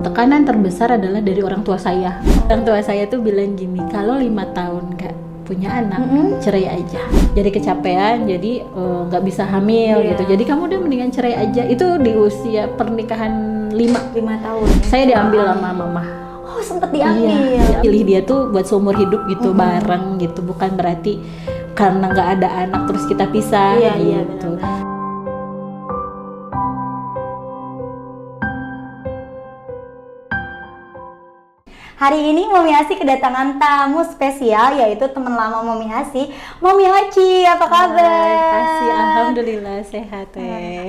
Tekanan terbesar adalah dari orang tua saya. Orang tua saya tuh bilang gini, kalau 5 tahun nggak punya anak, cerai aja. Jadi kecapean, jadi nggak bisa hamil gitu. Jadi kamu udah mendingan cerai aja. Itu di usia pernikahan 5 tahun. saya diambil sama mama. Oh, sempet diambil. Iya, pilih dia tuh buat seumur hidup gitu, bareng gitu. Bukan berarti karena nggak ada anak terus kita pisah gitu. Benar-benar. Hari ini Mami Asi kedatangan tamu spesial, yaitu teman lama Mami Asi, Mami Hoci. Apa kabar? Makasih, alhamdulillah sehat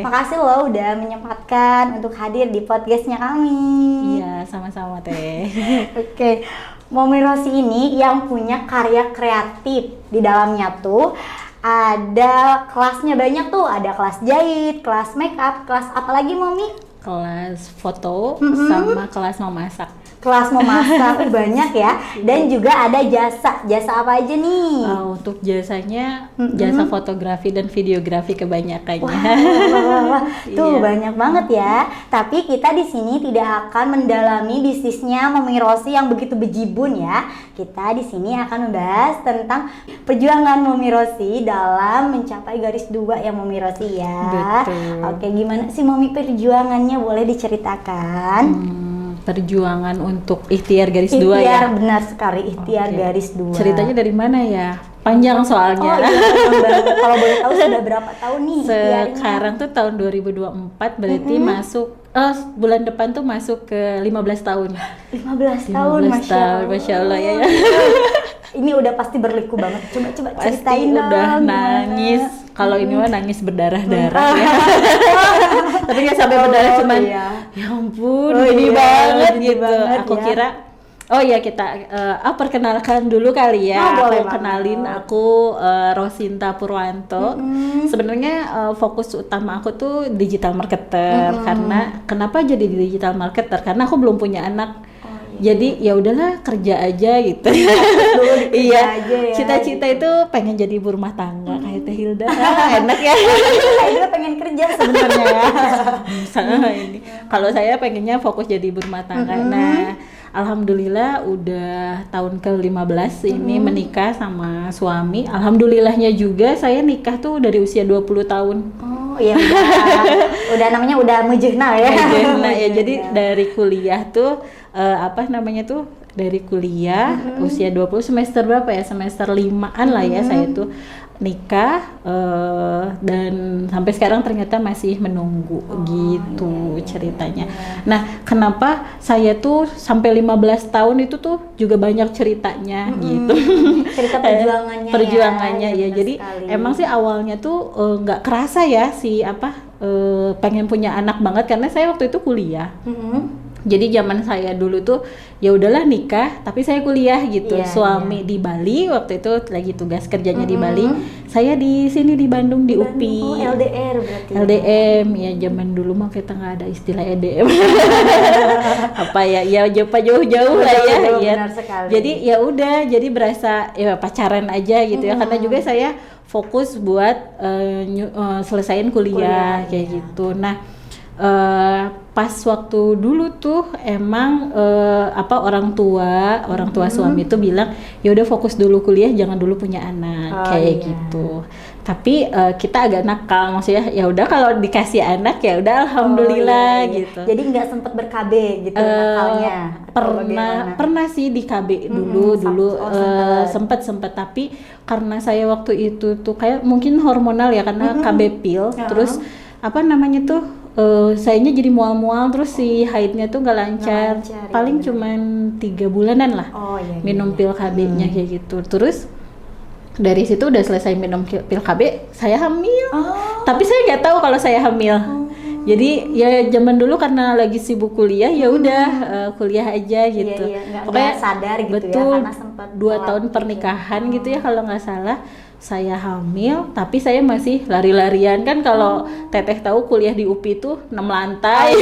Makasih loh udah menyempatkan untuk hadir di podcastnya kami. Iya, sama-sama teh. Oke, Mami Rosi ini yang punya karya kreatif. Di dalamnya tuh ada kelasnya banyak tuh, ada kelas jahit, kelas make up, kelas apa lagi Mami? Kelas foto sama kelas memasak. Kelas memasak banyak ya, dan juga ada jasa apa aja nih? Untuk jasanya jasa fotografi dan videografi kebanyakannya. Wah, tuh Iya. banyak banget ya. Tapi kita di sini tidak akan mendalami bisnisnya Mami Rosi yang begitu bejibun ya. Kita di sini akan membahas tentang perjuangan Mami Rosi dalam mencapai garis 2 yang Mami Rosi ya. Betul. Oke, gimana sih Mami perjuangannya, boleh diceritakan? Perjuangan untuk ikhtiar garis 2 Ikhtiar, ya. benar sekali, ikhtiar Oke. garis 2. Ceritanya dari mana ya? Panjang soalnya. Oh iya, panjang banget. Kalau boleh tahu sudah berapa tahun nih ikhtiarnya? Sekarang tuh tahun 2024 berarti masuk bulan depan tuh masuk ke 15 tahun. 15 tahun, 15 tahun, Masya Allah ya. Ini udah pasti berliku banget. Coba Pasti ceritain dong. udah gimana? nangis. Kalau ini mah nangis berdarah-darah ya. Tapi nggak sampai berdarah, cuman iya. ya ampun, Oh ini iya, banget ini gitu. banget Aku ya. kira kita perkenalkan dulu kali ya. Oh, boleh Aku kenalin, banget. aku Rosinta Purwanto. Sebenarnya fokus utama aku tuh digital marketer. Karena kenapa jadi digital marketer? Karena aku belum punya anak. Jadi ya udahlah, kerja aja gitu. Dulu dikerja Iya, aja ya, cita-cita itu pengen jadi ibu rumah tangga kayak Teh Hilda. Enak ya. Saya juga pengen kerja sebenarnya ya. Sama ini. Kalau saya pengennya fokus jadi ibu rumah tangga. Nah, alhamdulillah udah tahun ke-15 ini menikah sama suami. Alhamdulillahnya juga saya nikah tuh dari usia 20 tahun. Oh iya, udah namanya udah mujehna ya. Nah, ya jadi dari kuliah tuh dari kuliah usia 20 semester berapa ya? Semester 5-an lah ya saya tuh nikah dan sampai sekarang ternyata masih menunggu gitu ceritanya. Nah, kenapa saya tuh sampai 15 tahun itu tuh juga banyak ceritanya gitu. Cerita perjuangannya ya. benar Jadi sekali. emang sih awalnya tuh nggak kerasa ya pengen punya anak banget karena saya waktu itu kuliah. Jadi zaman saya dulu tuh ya udahlah nikah, tapi saya kuliah gitu. Iya, Suami di Bali waktu itu lagi tugas kerjanya di Bali. Saya di sini di Bandung di UPI. Oh, LDR berarti. LDM ya, zaman dulu mah kita nggak ada istilah EDM. Apa ya? Ya jauh-jauh lah ya. Jauh-jauh, Ya. benar sekali. Jadi ya udah, jadi berasa ya pacaran aja gitu ya. Karena juga saya fokus buat selesaiin kuliah kayak gitu. Nah, pas waktu dulu tuh emang orang tua suami tuh bilang ya udah fokus dulu kuliah, jangan dulu punya anak kayak gitu. Tapi kita agak nakal, maksudnya ya udah kalau dikasih anak ya udah alhamdulillah gitu. Jadi nggak sempat ber-KB gitu nakalnya. Atau bagaimana? Pernah sih di KB dulu sempet tapi karena saya waktu itu tuh kayak mungkin hormonal ya, karena KB pil terus sayanya jadi mual-mual, terus si haidnya tuh nggak lancar, paling cuman 3 bulanan lah minum pil KB-nya kayak gitu. Terus dari situ udah selesai minum pil KB, saya hamil. Tapi saya nggak tahu kalau saya hamil. Jadi ya zaman dulu karena lagi sibuk kuliah ya udah kuliah aja gitu. Nggak sadar gitu betul, ya, karena sempat 2 tahun pernikahan gitu ya kalau nggak salah. Saya hamil, tapi saya masih lari-larian kan. Kalau Teteh tahu kuliah di UPI itu 6 lantai.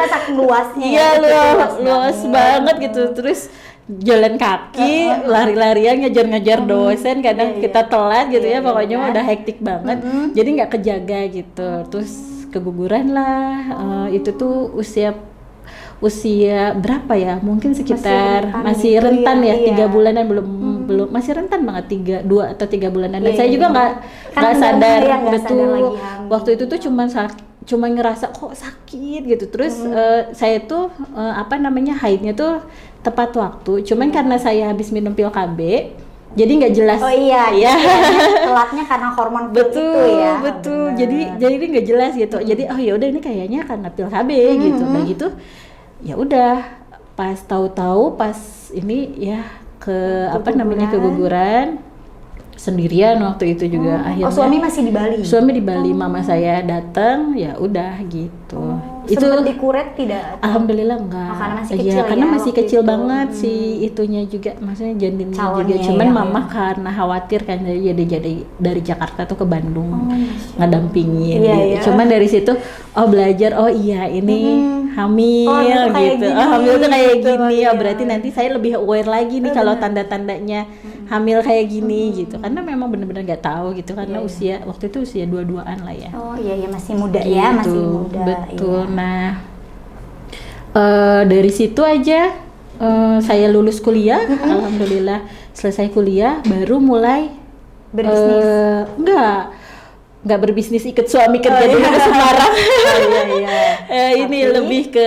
Saking luasnya. Iya, luas banget gitu. Terus jalan kaki, lari-larian, ngejar-ngejar dosen, kadang kita telat gitu ya, pokoknya udah hektik banget. Jadi nggak kejaga gitu. Terus keguguran lah. Itu tuh usia berapa ya? Mungkin sekitar masih gitu rentan ya, iya. 3 bulanan belum masih rentan banget, 2 atau 3 bulanan. Dan Iya, saya iya, juga iya. nggak Kan sadar nggak sadar betul. lagi hamil. Waktu itu tuh cuma ngerasa kok sakit gitu. Terus saya tuh haidnya tuh tepat waktu. Cuman karena saya habis minum pil KB, jadi nggak jelas. Oh iya, ya. telatnya karena hormon pil Betul, itu ya. betul. Bener. Jadi nggak jelas gitu. Jadi oh ya udah ini kayaknya karena pil KB gitu. Nah gitu. Ya udah, pas tahu-tahu pas ini ya keguguran sendirian waktu itu juga akhirnya. Oh, suami masih di Bali. Suami di Bali, mama saya datang, ya udah gitu. Itu dikuret tidak? Alhamdulillah enggak. Oh, karena masih Iya, kecil karena ya masih waktu kecil itu. banget si itunya juga, maksudnya janinnya Calonnya juga. Cuman ya, mama karena khawatir kan jadi dari Jakarta tuh ke Bandung ngedampingin Iya, gitu. iya. Cuman dari situ belajar iya ini hamil Oh, itu kayak gitu. gini, Hamil tuh kayak gitu, gini. iya. Oh, berarti nanti saya lebih aware lagi nih kalau tanda-tandanya hamil kayak gini gitu. Karena memang benar-benar nggak tahu gitu karena waktu itu usia 22-an lah ya. Oh iya masih muda ya, masih muda. Betul. Iya. Nah, dari situ aja saya lulus kuliah, alhamdulillah selesai kuliah, baru mulai Berbisnis. Nggak berbisnis, ikut suami kerja dulu ke Semarang. Ini Tapi- lebih ke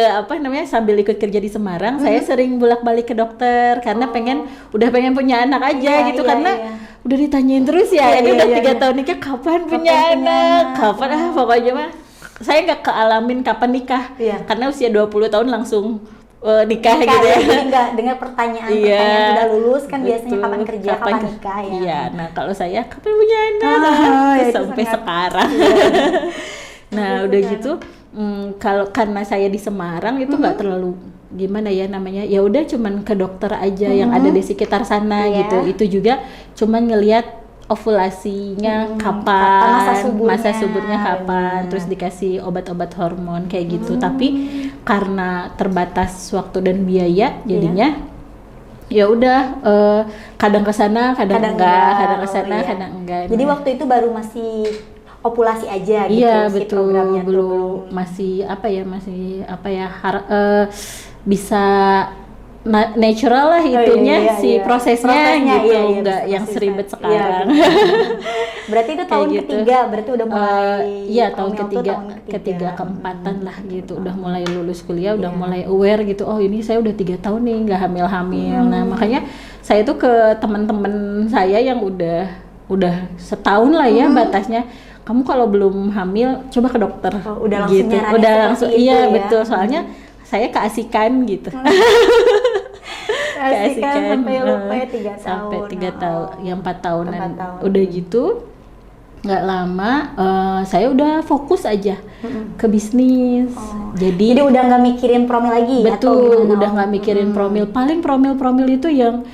sambil ikut kerja di Semarang, saya sering bolak-balik ke dokter karena pengen punya anak aja Iya, gitu iya, karena iya. udah ditanyain terus ya, Iya, ini iya, udah iya, 3 iya. tahun nikah kapan punya anak, kapan pokoknya mah saya nggak kealamin kapan nikah, Iya. karena usia 20 tahun langsung nikah gitu ya. Jadi nggak dengar pertanyaan Iya, udah lulus kan biasanya betul. kapan kerja, kapan nikah ya. Iya, nah kalau saya kapan punya anak, ya itu sampai sangat- sekarang. Nah udah gitu, kalau karena saya di Semarang itu nggak terlalu gimana ya namanya, ya udah cuman ke dokter aja yang ada di sekitar sana Iya. gitu. Itu juga cuman ngelihat ovulasinya kapan, masa suburnya, kapan, benar. terus dikasih obat-obat hormon kayak gitu. Tapi karena terbatas waktu dan biaya, jadinya ya udah kadang ke sana, kadang enggak, kadang ke sana, iya. kadang enggak. Jadi Nah, waktu itu baru masih ovulasi aja gitu iya si betul, programnya tuh. belum masih bisa natural lah itunya, iya. prosesnya gitu, iya, enggak bisa yang konsisten. seribet Iya, sekarang. Berarti itu tahun Kayak gitu. ketiga, berarti udah mulai Iya, tahun hamil tuh ketiga, tahun ketiga keempatan lah gitu, udah mulai lulus kuliah, udah mulai aware gitu. Oh ini saya udah 3 tahun nih nggak hamil-hamil. Nah makanya saya tuh ke teman-teman saya yang udah setahun lah ya batasnya. Kamu kalau belum hamil coba ke dokter. Oh, udah langsung gitu. nyaranin Udah seperti langsung, itu iya ya. betul. Soalnya saya keasikan gitu. Keasikan sampai lupa ya 3 tahun. Sampai 3 tahun, yang 4 tahunan. 4 tahun. Udah gitu, nggak lama saya udah fokus aja ke bisnis. Jadi udah nggak mikirin promil lagi atau betul, gimana? udah nggak mikirin promil. Paling promil itu yang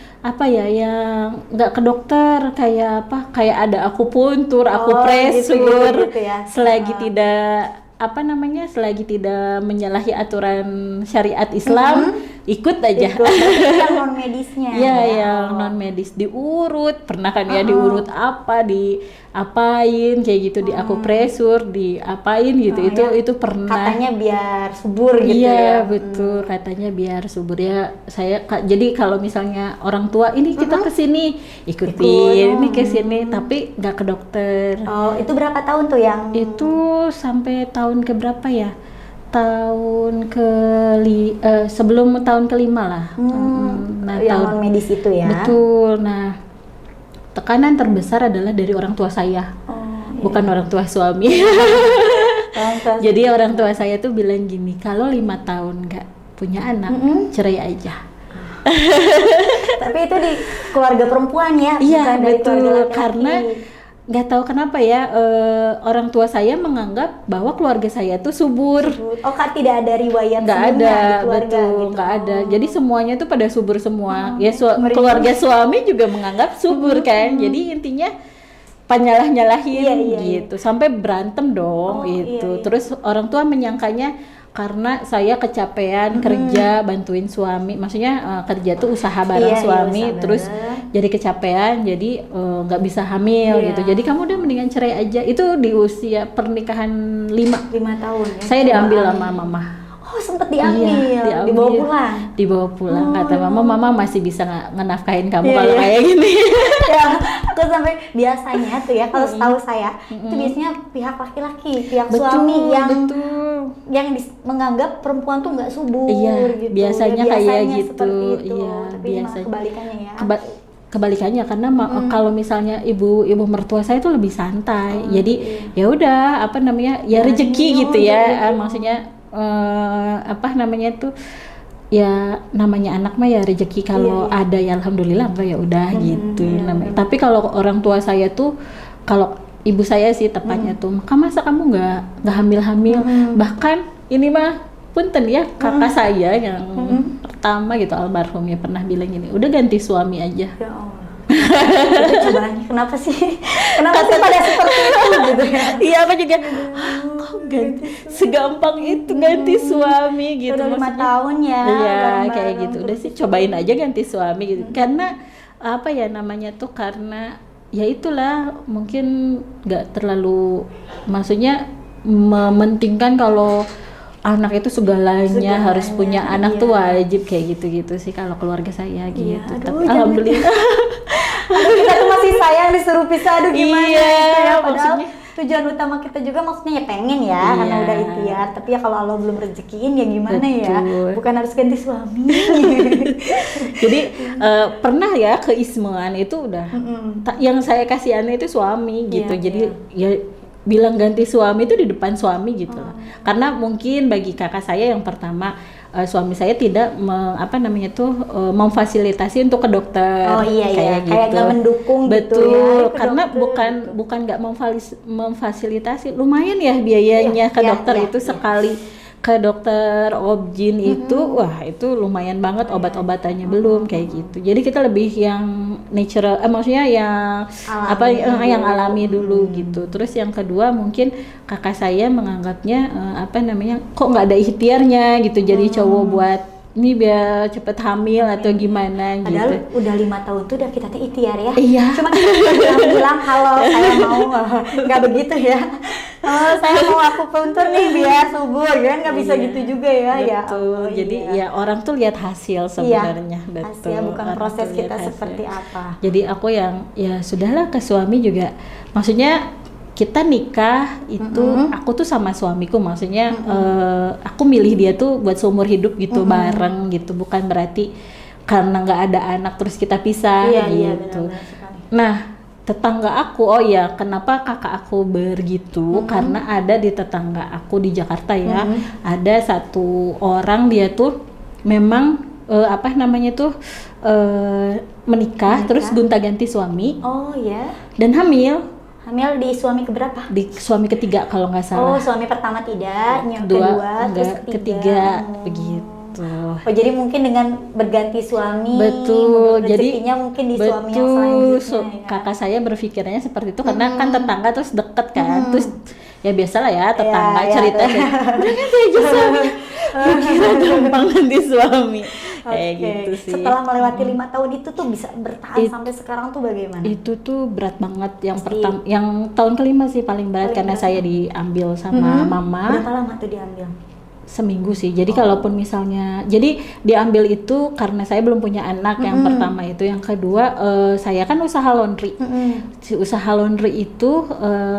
yang nggak ke dokter, kayak ada akupuntur, akupresur, gitu ya. selagi tidak menyalahi aturan syariat Islam, ikut aja. Itu yang non medisnya. Iya, yang non medis diurut, pernah kan ya diurut diapain kayak gitu, di akupresur, diapain gitu. Itu pernah. Katanya biar subur gitu Iya, ya. betul, katanya biar subur ya. Jadi kalau misalnya orang tua ini kita kesini ikutin, ini kesini, tapi nggak ke dokter. Oh, itu berapa tahun tuh yang Itu sampai tahun ke berapa ya? Sebelum tahun kelima lah. Nah, yang non medis itu ya? betul. Nah, tekanan terbesar adalah dari orang tua saya, bukan orang tua suami. Jadi orang tua saya tuh bilang gini, kalau 5 tahun nggak punya anak, cerai aja. Tapi itu di keluarga perempuan ya? Iya, bukan dari keluarga betul. laki-laki. Karena nggak tahu kenapa ya, orang tua saya menganggap bahwa keluarga saya tuh subur. Oh, kan tidak ada riwayat Nggak sebelumnya ada, di keluarga betul, gitu. nggak ada. Jadi semuanya tuh pada subur semua. Ya Ngeri. keluarga suami juga menganggap subur kan. Jadi intinya penyalah-nyalahin Iya. gitu, sampai berantem dong itu. iya. Terus orang tua menyangkanya karena saya kecapean kerja bantuin suami, maksudnya kerja tuh usaha bareng Iya, suami, usaha terus bareng. jadi kecapean, jadi nggak bisa hamil Iya. gitu. Jadi kamu udah mendingan cerai aja. Itu di usia pernikahan 5. 5 tahun ya? Saya diambil Cobaan. sama mama. Oh, sempat diambil, Iya, dibawa pulang. Dibawa pulang. Kata mama masih bisa ngenafkahin kamu Iya, kalau iya. kayak gini. Ya, aku sampai biasanya tuh ya kalau setahu saya itu biasanya pihak laki-laki, pihak suami yang menganggap perempuan tuh nggak subur Iya, gitu. biasanya Ya, kayak biasanya gitu. seperti itu. Iya, Tapi malah biasanya. kebalikannya ya. Kebalikannya karena kalau misalnya ibu mertua saya itu lebih santai. Jadi ya udah apa namanya? Ya rezeki gitu ya. Maksudnya apa namanya tuh? Ya namanya anak mah ya rezeki, kalau ada ya alhamdulillah, enggak ya udah gitu namanya. Tapi kalau orang tua saya tuh, kalau ibu saya sih tepatnya tuh, masa kamu nggak hamil-hamil, bahkan ini mah punten ya, kakak saya yang pertama gitu almarhumnya pernah bilang gini, udah ganti suami aja. Ya Allah. Itu cobaannya kenapa sih pada seperti itu gitu ya? Iya, aku juga kok ganti segampang itu ganti suami gitu. Udah 5 maksudnya. tahun ya. Iya, kayak bareng-bareng gitu. Udah terus sih cobain aja ganti suami gitu. Karena apa ya namanya tuh, karena ya itulah mungkin nggak terlalu, maksudnya mementingkan kalau anak itu segalanya harus punya anak tuh wajib kayak gitu-gitu sih kalau keluarga saya gitu. Tapi alhamdulillah kita tuh masih sayang disuruh pisah, aduh gimana Iya, gitu ya, padahal maksudnya tujuan utama kita juga maksudnya ya pengen ya, karena udah ikhtiar, tapi ya kalau Allah belum rezekiin ya gimana ya, bukan harus ganti suami. Jadi pernah ya keismuan itu udah yang saya kasihannya itu suami gitu. Jadi ya bilang ganti suami itu di depan suami gitu lah. Karena mungkin bagi kakak saya yang pertama, suami saya tidak memfasilitasi untuk ke dokter. Kayak gitu. nggak mendukung. Betul, gitu ya, karena dokter, bukan nggak memfasilitasi, lumayan ya biayanya ke dokter itu sekali ke dokter obgyn itu, wah itu lumayan banget, obat-obatannya belum kayak gitu. Jadi kita lebih yang natural, maksudnya yang yang alami dulu gitu. Terus yang kedua mungkin kakak saya menganggapnya kok nggak ada ikhtiarnya gitu, jadi cowok buat ini biar cepet hamil atau gimana. Padahal gitu. udah 5 tahun tuh udah kita teh ikhtiar ya. Iya. Cuma kita bilang halo saya mau, nggak begitu ya. Saya mau akupuntur nih biar subur, kan nggak bisa gitu juga ya. Betul. Ya, jadi ya orang tuh lihat hasil sebenarnya. Betul. Hasil bukan orang proses kita hasil. seperti apa. Jadi aku yang ya sudahlah, ke suami juga, maksudnya kita nikah itu aku tuh sama suamiku, maksudnya aku milih dia tuh buat seumur hidup gitu, bareng gitu, bukan berarti karena nggak ada anak terus kita pisah gitu. Iya, benar-benar sekali. Nah, tetangga aku, kenapa kakak aku begitu, karena ada di tetangga aku di Jakarta ya, ada satu orang dia tuh memang menikah terus gonta-ganti suami. Oh ya. Dan hamil Hamil di suami keberapa? di suami ketiga kalau nggak salah. Oh, suami pertama tidak, yang Kedua, kedua, enggak, terus ketiga begitu. Oh, jadi mungkin dengan berganti suami, Betul, rezekinya mungkin di suami yang selanjutnya. Ya. Kakak saya berpikirnya seperti itu karena kan tetangga terus deket kan, terus ya biasalah ya tetangga cerita kayak, udah ganti aja suami. Kira gampang ganti suami. Kayak gitu sih. Setelah melewati 5 tahun itu tuh bisa bertahan sampai sekarang tuh bagaimana? Itu tuh berat banget. Yang pertama, yang tahun kelima sih paling berat karena saya diambil sama mama. Berapa lama tuh diambil? Seminggu sih. Jadi kalaupun misalnya, jadi diambil itu karena saya belum punya anak, yang pertama itu. Yang kedua, saya kan usaha laundry. Usaha laundry itu,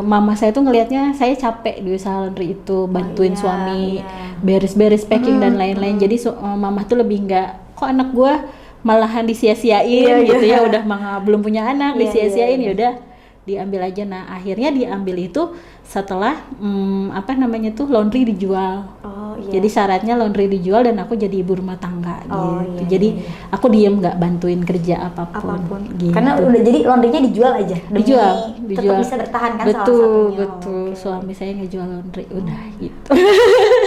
mama saya tuh ngelihatnya saya capek di usaha laundry itu, bantuin suami beres-beres packing dan lain-lain. Jadi mama tuh lebih nggak, kok anak gua malahan disia-siain gitu ya, udah belum punya anak disia-siain, ya udah diambil aja. Nah, akhirnya diambil itu setelah laundry dijual. Jadi syaratnya laundry dijual dan aku jadi ibu rumah tangga gitu. Jadi aku diem, nggak bantuin kerja apapun. Gitu. Karena udah jadi laundrynya dijual aja. Dijual. Tetap bisa bertahan kan, betul, salah satunya. Betul. Suami saya ngejual laundry, udah gitu.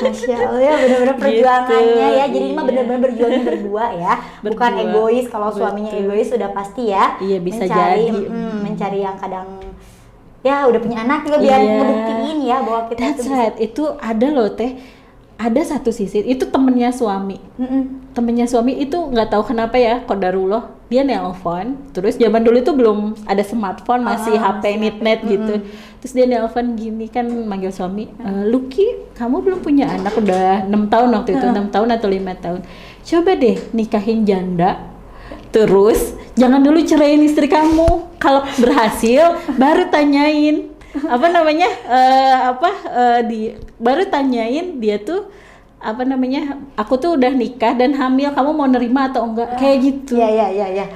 Masya Allah ya, benar-benar perjuangannya ya. Jadi ini mah benar-benar berjuangnya berdua ya. Bukan egois. Kalau suaminya egois sudah pasti ya. Iya, bisa mencari, jadi. Mencari yang kadang ya udah punya anak juga biar ngebuktiin ya bahwa kita That's right. Itu ada loh teh. ada satu sisi itu temennya suami. Temennya suami itu nggak tahu kenapa ya, qadarullah dia nelpon. Terus zaman dulu itu belum ada smartphone, masih HP net gitu. Terus dia nelpon gini kan, manggil suami, Lucky kamu belum punya anak, udah 6 tahun waktu itu, 6 tahun atau 5 tahun. Coba deh nikahin janda, terus jangan dulu ceraiin istri kamu. Kalau berhasil baru tanyain baru tanyain dia tuh aku tuh udah nikah dan hamil, kamu mau nerima atau enggak, kayak gitu. Iya.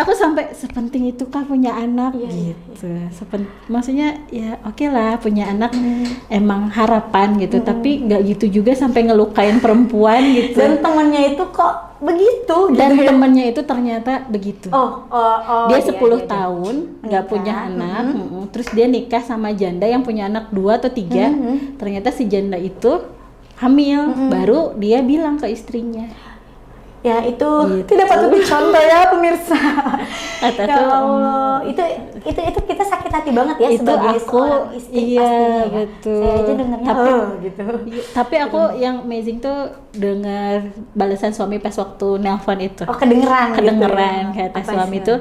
Aku sampai sepenting itu kah punya anak gitu. Maksudnya ya oke lah punya anak, emang harapan gitu, tapi nggak gitu juga sampai ngelukain perempuan gitu. Dan temennya itu kok begitu Dan gitu. temennya itu ternyata begitu. Dia 10 tahun nggak punya anak, terus dia nikah sama janda yang punya anak 2 atau 3. Ternyata si janda itu hamil, baru dia bilang ke istrinya. Ya itu Gitu. tidak patut dicontoh ya pemirsa. Kata Ya tuh, Allah, itu kita sakit hati banget ya itu sebagai aku, seorang istri iya, pastinya ya. betul. Saya aja dengarnya gitu. Tapi aku yang amazing tuh dengar balasan suami pas waktu nelpon itu. Kedengeran Kata suami itu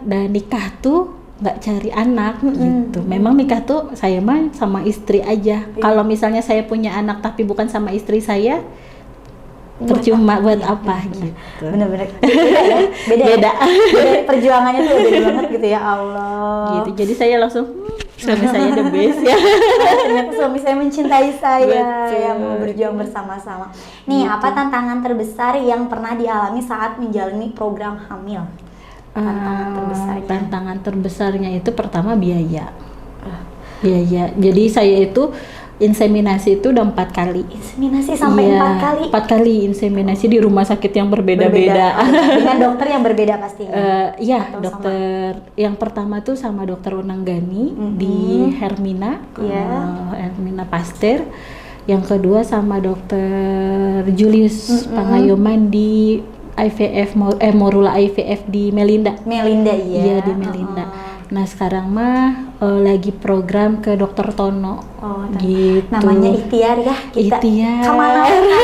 dan nikah tuh nggak cari anak gitu. Memang nikah tuh saya mah sama istri aja. Kalau misalnya saya punya anak tapi bukan sama istri saya, percuma buat apa gitu. Bener-bener beda. Perjuangannya tuh beda banget gitu ya Allah. Gitu. Jadi saya langsung suami saya the best ya. Ternyata suami saya mencintai saya. Betul. Yang mau berjuang bersama-sama. Nih, apa tantangan terbesar yang pernah dialami saat menjalani program hamil? Tantangan terbesarnya itu pertama biaya. Biaya. Jadi saya itu inseminasi itu udah 4 kali. Inseminasi sampai 4 kali? 4 kali inseminasi di rumah sakit yang berbeda-beda. Dengan dokter yang berbeda pastinya? Iya, dokter sama? Yang pertama tuh sama dokter Unanggani di Hermina, Hermina Pasteur. Yang kedua sama dokter Julius Pangayoman di IVF, Morula IVF di Melinda. Iya, di Melinda. Nah sekarang mah lagi program ke dokter Tono. Gitu. Namanya ikhtiar ya kita. Kemana-mana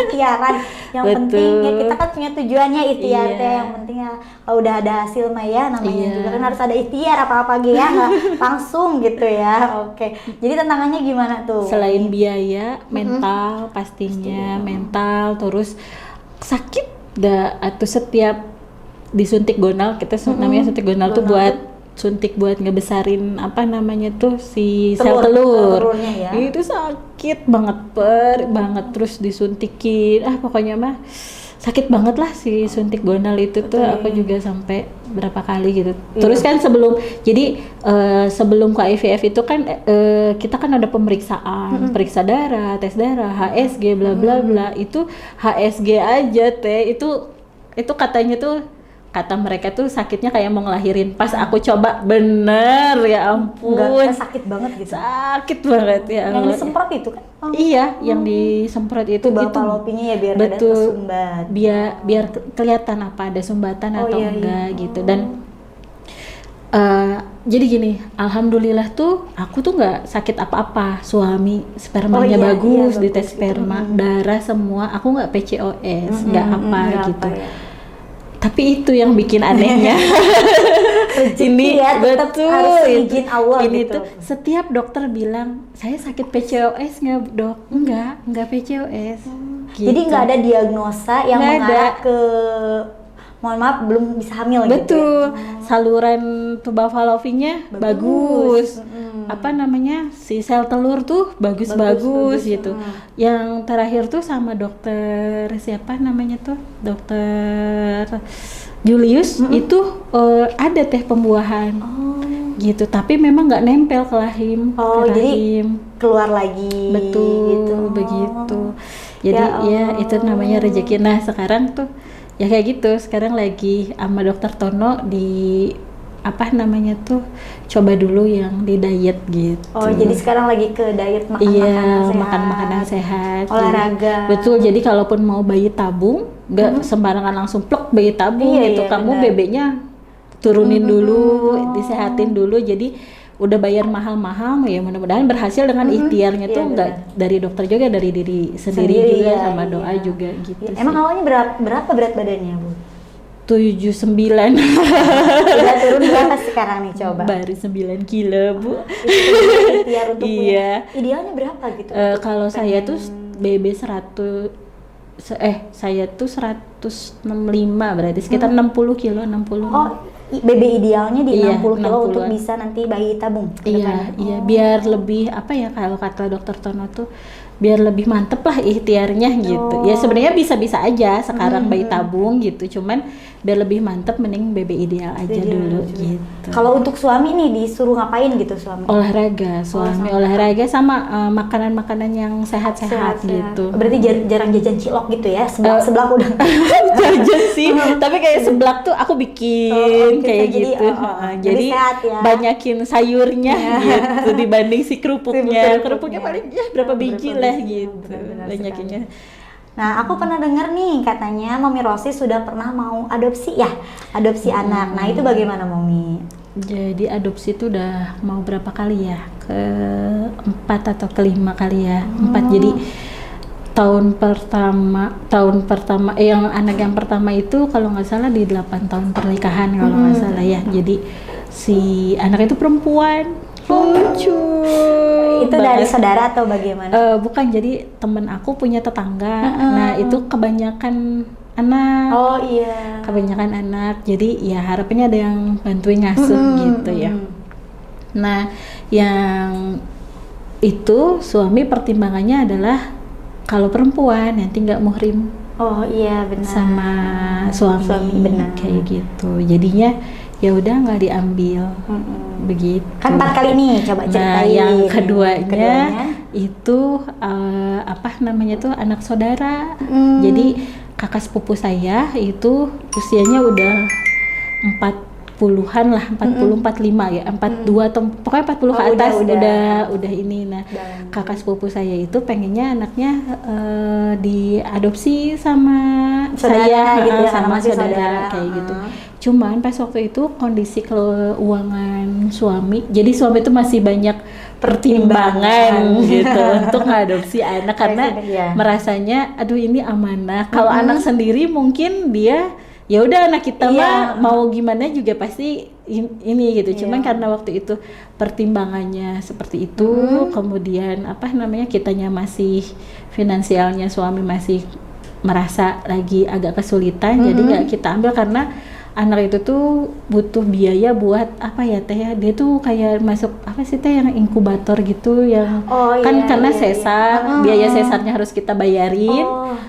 ikhtiaran. Yang penting ya kita kan punya tujuannya ikhtiar teh. Yang penting ya kalau udah ada hasil mah ya namanya juga kan harus ada ikhtiar apa-apa gitu ya, nggak langsung gitu ya. Oke. Jadi tantangannya gimana tuh? Selain biaya, mental pastinya, mental, terus sakit atau setiap disuntik gonal, kita namanya suntik gonal tuh buat suntik buat ngebesarin si sel telur. Ya. Itu sakit banget banget, terus disuntikin pokoknya mah sakit banget lah si suntik gonal itu. Betul. Tuh aku juga sampai berapa kali gitu. Terus kan sebelum ke IVF itu kan kita kan ada pemeriksaan, periksa darah, tes darah, HSG bla bla bla. Itu HSG aja teh itu katanya tuh, kata mereka tuh sakitnya kayak mau ngelahirin. Pas aku coba bener, ya ampun. Enggak sakit banget gitu. Sakit banget ya. Yang disemprot itu kan? Iya, yang disemprot itu Fallopinya ya biar ada tersumbat. Biar kelihatan apa ada sumbatan atau enggak gitu. Dan jadi gini, alhamdulillah tuh aku tuh nggak sakit apa-apa. Suami spermanya bagus, di tes sperma, darah semua. Aku nggak PCOS, nggak apa gitu. Tapi itu yang bikin anehnya. Ini ya, betul harus izin Allah ini gitu. Tuh setiap dokter bilang, saya sakit PCOS nggak dok? Enggak PCOS. Gitu. Jadi nggak ada diagnosa yang mengarah ke mohon maaf belum bisa hamil. Betul. Gitu ya? Saluran tuba fallopinya bagus. Si sel telur tuh bagus gitu. Yang terakhir tuh sama dokter siapa namanya tuh? Dokter Julius itu ada teh pembuahan. Gitu, tapi memang nggak nempel ke rahim. Jadi keluar lagi. Betul, gitu. begitu. Jadi ya itu namanya rezeki. Nah sekarang tuh ya kayak gitu. Sekarang lagi sama dokter Tono di coba dulu yang di diet gitu. Jadi sekarang lagi ke diet makan makanan sehat. Olahraga. Betul. Jadi kalaupun mau bayi tabung, nggak sembarangan langsung plek bayi tabung gitu. Kamu bebeknya turunin dulu, disehatin dulu. Jadi udah bayar mahal-mahal, ya mudah-mudahan berhasil dengan ikhtiarnya tuh nggak dari dokter juga, dari diri sendiri juga, sama doa juga gitu. Emang awalnya berapa berat badannya, Bu? 79. Udah turun berapa sekarang nih coba? Baru 9 kilo, Bu. Ikhtiar untuk Iya. Idealnya berapa gitu? Kalau saya tuh BB 100, saya tuh 165, berarti sekitar 60 kilo, 60. Oh, BB idealnya di 60 kilo 60-an. untuk bisa nanti bayi tabung? Iya, iya, biar lebih apa ya, kalau kata dokter Tono tuh biar lebih mantep lah ikhtiarnya gitu. Ya sebenarnya bisa-bisa aja sekarang bayi tabung gitu, cuman biar lebih mantep mending BB ideal aja dulu gitu. Kalau untuk suami nih disuruh ngapain gitu suami? Olahraga, olahraga sama makanan-makanan yang sehat-sehat gitu. Berarti jarang jajan cilok gitu ya? Seblak udah jajan sih, tapi kayak seblak tuh aku bikin kayak gitu. Jadi sehat ya? Banyakin sayurnya gitu dibanding si kerupuknya. Kerupuknya paling berapa biji lah gitu. Banyakinnya. Nah, aku pernah dengar nih katanya Mami Rosi sudah pernah mau adopsi ya? Adopsi anak. Nah, itu bagaimana, Mami? Jadi adopsi itu udah mau berapa kali ya? Ke-4 atau ke-5 kali ya. 4. Jadi tahun pertama yang anak yang pertama itu kalau nggak salah di 8 tahun pernikahan kalau nggak salah ya. Jadi si anak itu perempuan. Lucu. Itu dari saudara atau bagaimana? Bukan, jadi temen aku punya tetangga. Nah, itu kebanyakan anak. Oh iya. Kebanyakan anak. Jadi ya harapannya ada yang bantuin ngasuh gitu ya. Nah, yang itu suami pertimbangannya adalah kalau perempuan nanti nggak muhrim. Oh iya, benar. Sama suami benar. Kayak gitu. Jadinya ya udah nggak diambil. Begitu. Kan 4 kali nih, coba ceritain. Nah, yang keduanya itu apa namanya tuh anak saudara. Jadi kakak sepupu saya itu usianya udah 40-an lah, 40, 45 ya, 42 atau pokoknya 40 ke atas udah ini. Nah, kakak sepupu saya itu pengennya anaknya diadopsi sama saudara, saya gitu ya, sama saudara kayak gitu. Cuman pas waktu itu kondisi keuangan suami, jadi suami itu masih banyak pertimbangan gitu untuk ngadopsi anak karena merasanya aduh ini amanah. Kalau anak sendiri mungkin dia ya udah anak kita mah mau gimana juga pasti ini gitu. Cuman karena waktu itu pertimbangannya seperti itu, kemudian apa namanya kitanya masih finansialnya suami masih merasa lagi agak kesulitan, jadi nggak kita ambil karena anak itu tuh butuh biaya buat apa ya teh ya, dia tuh kayak masuk apa sih teh yang inkubator gitu yang karena sesar, biaya sesarnya harus kita bayarin,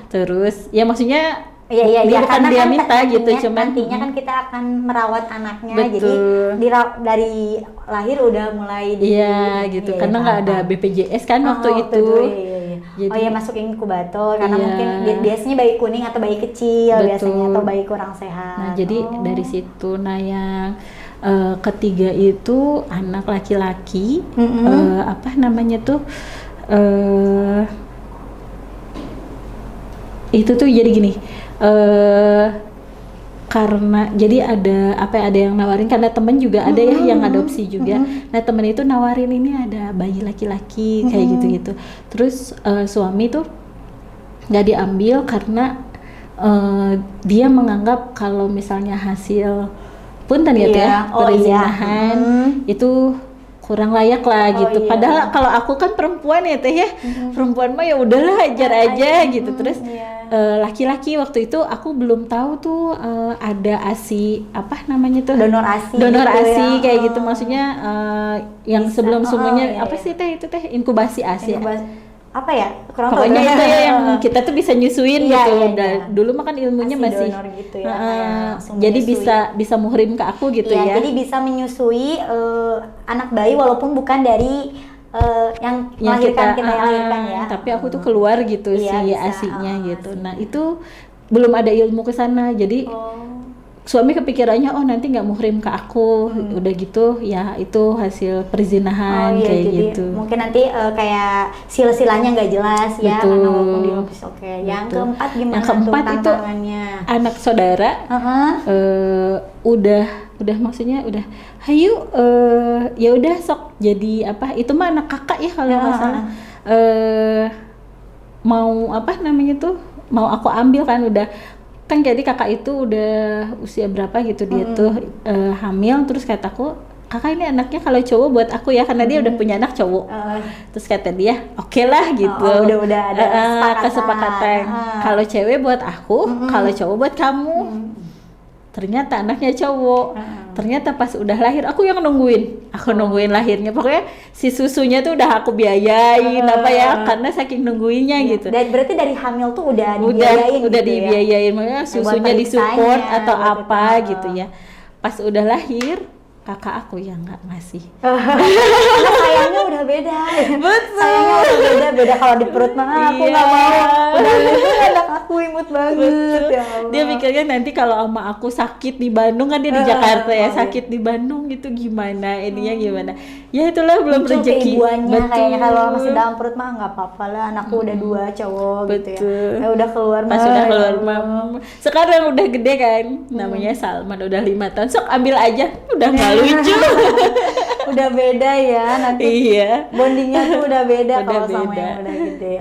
terus ya maksudnya Iya, bukan dia kan minta gitu, cuman nantinya kan kita akan merawat anaknya, jadi dari lahir udah mulai gitu, karena nggak ada BPJS kan waktu itu. Jadi, masuk inkubator karena mungkin biasanya bayi kuning atau bayi kecil biasanya atau bayi kurang sehat. Nah, jadi dari situ. Nah, yang ketiga itu anak laki-laki, apa namanya tuh itu tuh jadi gini. Karena jadi ada yang nawarin karena temen juga ada ya yang adopsi juga. Nah, temen itu nawarin ini ada bayi laki-laki kayak gitu-gitu. Terus suami tuh nggak diambil karena dia menganggap kalau misalnya hasil punten gitu ya perzinahan itu kurang layak lah gitu. Padahal kalau aku kan perempuan ya teh ya, perempuan mah ya udahlah ajar aja gitu. Terus laki-laki waktu itu aku belum tahu tuh ada ASI apa namanya tuh donor ASI kayak gitu, maksudnya yang sebelum-sebelumnya apa sih teh itu teh inkubasi ASI apa ya kurang pokoknya itu ya yang kita tuh bisa nyusuin gitu. Dulu mah kan ilmunya masih gitu ya, jadi bisa muhrim ke aku gitu ya. Jadi bisa menyusui anak bayi walaupun bukan dari yang melahirkan kita lahirkan ya. Tapi aku tuh keluar gitu si ASI-nya gitu. Nah, itu belum ada ilmu ke sana. Jadi suami kepikirannya nanti nggak muhrim ke aku, udah gitu ya itu hasil perzinahan kayak jadi gitu. Mungkin nanti kayak silsilanya nggak jelas ya. Yang keempat gimana? Yang keempat tuh itu anak saudara. udah maksudnya udah hayu ya udah sok jadi apa itu mah anak kakak ya kalau nggak salah mau apa namanya tuh mau aku ambil kan udah kan jadi kakak itu udah usia berapa gitu dia tuh hamil terus kataku kakak ini anaknya kalau cowok buat aku ya karena dia udah punya anak cowok terus kata dia oke lah gitu udah ada kesepakatan kalau cewek buat aku kalau cowok buat kamu ternyata anaknya cowok ternyata pas udah lahir aku yang nungguin lahirnya pokoknya si susunya tuh udah aku biayain apa ya karena saking nungguinnya gitu dan berarti dari hamil tuh udah dibiayain udah gitu dibiayain ya? makanya susunya disupport atau apa gitu ya pas udah lahir kakak aku yang nggak ngasih karena sayangnya udah beda betul sayangnya udah beda kalau di perut mah aku nggak mau udah itu anak aku imut banget ya Allah. Dia mikirnya nanti kalau sama aku sakit di Bandung kan dia di Jakarta ya sakit di Bandung gitu gimana ininya gimana ya itulah belum rezeki kayaknya kalau masih dalam perut mah nggak apa-apa lah anakku udah 2 cowok gitu ya udah keluar pas udah keluar mah sekarang udah gede kan namanya Salman udah 5 tahun sok ambil aja udah nggak lucu udah beda ya nanti bondingnya tuh udah beda kalau sama beda. yang udah gede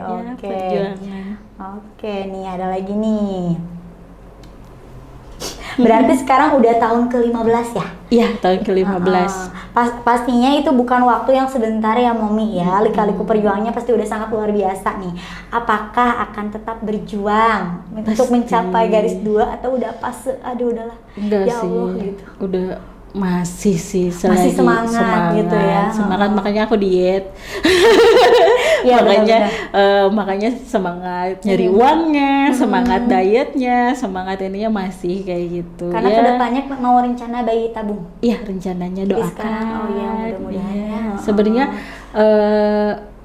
oke nih ada lagi nih berarti sekarang udah tahun ke-15 ya? Iya tahun ke-15 pastinya itu bukan waktu yang sebentar ya Momi ya lika-liku perjuangannya pasti udah sangat luar biasa nih apakah akan tetap berjuang untuk mencapai garis 2 atau udah pas aduh udahlah enggak ya sih Allah gitu udah masih sih masih semangat gitu ya semangat makanya aku diet ya, makanya semangat nyari uangnya semangat dietnya semangat ininya masih kayak gitu karena kedepannya mau rencana bayi tabung iya rencananya doakan sekarang mudah-mudahan ya. Sebenarnya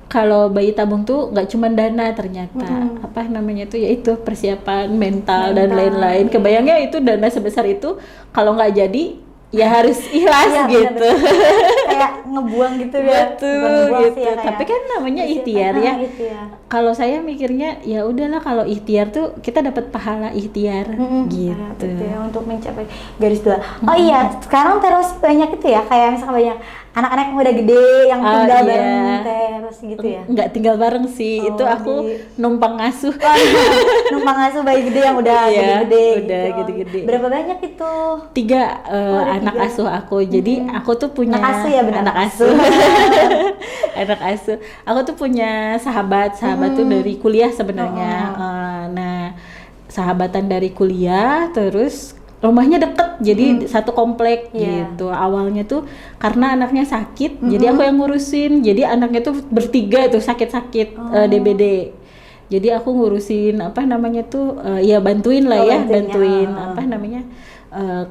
kalau bayi tabung tuh nggak cuma dana ternyata apa namanya tuh yaitu persiapan mental dan lain-lain kebayangnya itu dana sebesar itu kalau nggak jadi ya harus ikhlas gitu kayak ngebuang gitu ya betul gitu ya, tapi kan namanya ikhtiar ya kalau saya mikirnya ya udahlah kalau ikhtiar tuh kita dapat pahala ikhtiar gitu ya, untuk mencapai garis 2 oh iya sekarang terus banyak itu ya kayak misalkan banyak anak-anak yang udah gede yang tinggal bareng terus gitu ya nggak tinggal bareng sih itu aku numpang ngasuh numpang ngasuh bayi gede yang udah gede-gede udah gitu. gede-gede berapa banyak itu 3 anak asuh aku jadi aku tuh punya anak asuh ya benar anak asuh anak asuh aku tuh punya sahabat tuh dari kuliah sebenarnya nah sahabatan dari kuliah terus rumahnya deket jadi satu komplek gitu awalnya tuh karena anaknya sakit jadi aku yang ngurusin jadi anaknya tuh bertiga tuh sakit-sakit DBD jadi aku ngurusin apa namanya tuh ya bantuin lah bantuin apa namanya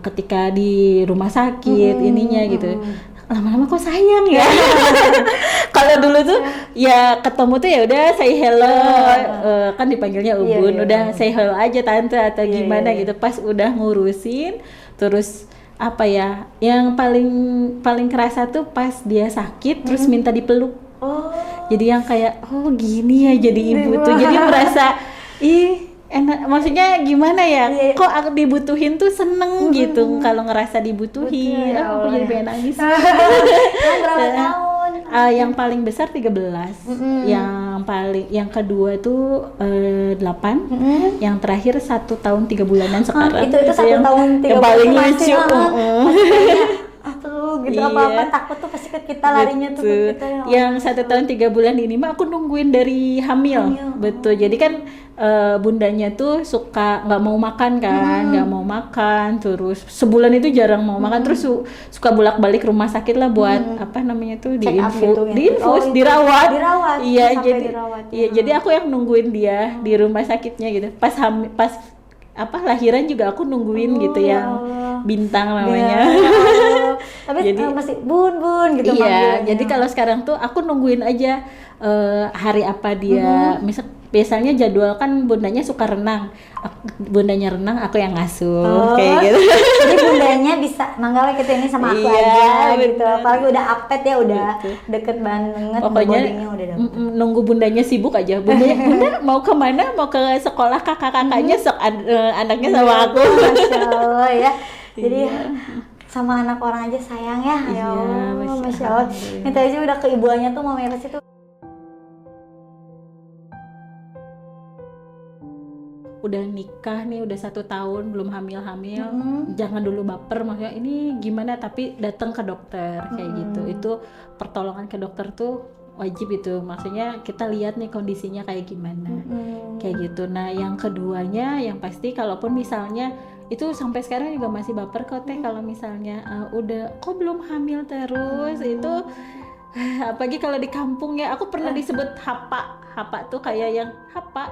ketika di rumah sakit ininya gitu lama-lama kok sayang ya kalau dulu tuh ya ketemu tuh ya udah say hello kan dipanggilnya Ubun udah say hello aja tante atau gimana gitu pas udah ngurusin terus apa ya yang paling kerasa tuh pas dia sakit terus minta dipeluk jadi yang kayak gini ya jadi ibu tuh jadi merasa enak, maksudnya gimana ya? Kok aku dibutuhin tuh seneng gitu kalau ngerasa dibutuhin. Aku jadi pengen nangis. Berapa tahun? Yang paling besar 13. Yang kedua tuh 8. Yang terakhir 1 tahun 3 bulanan sekarang. Itu 1 tahun 3 bulan yang paling lucu. Gitu apa-apa takut tuh pasti ke kita larinya tuh ke kita yang 1 tahun 3 bulan ini mah aku nungguin dari hamil. Betul jadi kan bundanya tuh suka nggak mau makan kan nggak mau makan terus sebulan itu jarang mau makan terus suka bolak-balik rumah sakit lah buat apa namanya tuh diinfus dirawat iya jadi aku yang nungguin dia di rumah sakitnya gitu pas apa lahiran juga aku nungguin gitu yang Bintang namanya. Tapi jadi masih bun gitu iya, jadi kalau sekarang tuh aku nungguin aja hari apa dia. Misal biasanya jadwal kan bundanya suka renang. Bundanya renang, aku yang ngasuh kayak gitu. Jadi bundanya bisa manggalnya kita ini sama aku aja gitu. Apalagi udah update ya, udah deket banget. Pokoknya nunggu bundanya sibuk aja. Bunda mau kemana? Mau ke sekolah kakak-kakaknya, sok anaknya sama aku. Masya Allah ya. Jadi Iya. sama anak orang aja sayang ya. Ya Iya, Allah, Masya Allah. Alhamdulillah. Minta aja udah ke ibuannya tuh Mami Rosi tuh Udah nikah nih udah 1 tahun belum hamil-hamil, Mm-mm. jangan dulu baper, maksudnya ini gimana, tapi datang ke dokter kayak gitu. Itu pertolongan ke dokter tuh wajib itu, maksudnya kita lihat nih kondisinya kayak gimana. Kayak gitu. Nah yang keduanya yang pasti kalaupun misalnya itu sampai sekarang juga masih baper kok Teh, kalau misalnya udah kok belum hamil terus itu apalagi kalau di kampung ya, aku pernah disebut hapa tuh kayak yang hapa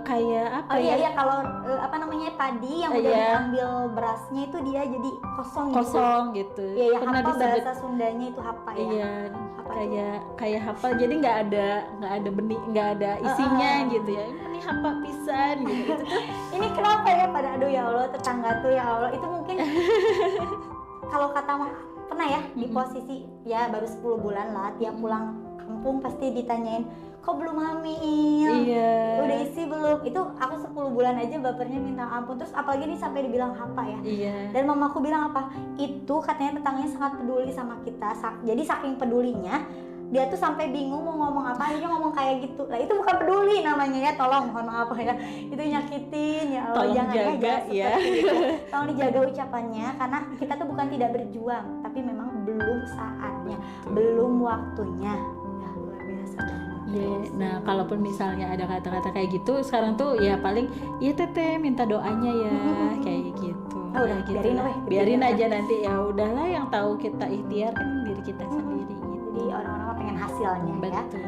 kayak apa Oh iya ya, iya, kalau apa namanya padi yang udah Iya. diambil berasnya itu dia jadi kosong gitu. kosong gitu. Iya ya, Pernah hapa disebut bahasa Sundanya itu hapa ya. iya Hapa kayak hapa, jadi nggak ada benih, nggak ada isinya gitu ya, ini hapa pisan gitu. Itu tuh Ini kenapa ya pada aduh ya Allah, tetangga tuh ya Allah itu mungkin kalau kata mah pernah ya di posisi ya baru 10 bulan lah, tiap pulang kampung pasti ditanyain kok belum hamil, Iya. udah isi belum, itu aku 10 bulan aja bapernya minta ampun, terus apalagi nih sampai dibilang hapa ya. Iya. Dan mamaku bilang apa, itu katanya tetangganya sangat peduli sama kita, jadi saking pedulinya dia tuh sampai bingung mau ngomong apa, akhirnya ngomong kayak gitu. Nah itu bukan peduli namanya ya, tolong mohon maaf ya, itu nyakitin ya Allah. Tolong Jangan jaga, jangan ya. seperti itu. Tolong dijaga ucapannya, karena kita tuh bukan tidak berjuang, tapi memang belum saatnya, belum waktunya. Ya luar biasa banget. Iya, nah kalaupun misalnya ada kata-kata kayak gitu, sekarang tuh ya paling ya Teteh minta doanya ya, kayak gitu. Oh, udah, Ya gitu biarin lah. weh, Biarin biarin aja nanti, ya udahlah, yang tahu kita ikhtiar kan diri kita sendiri gitu. Jadi orang-orang pengen hasilnya ya. Betul.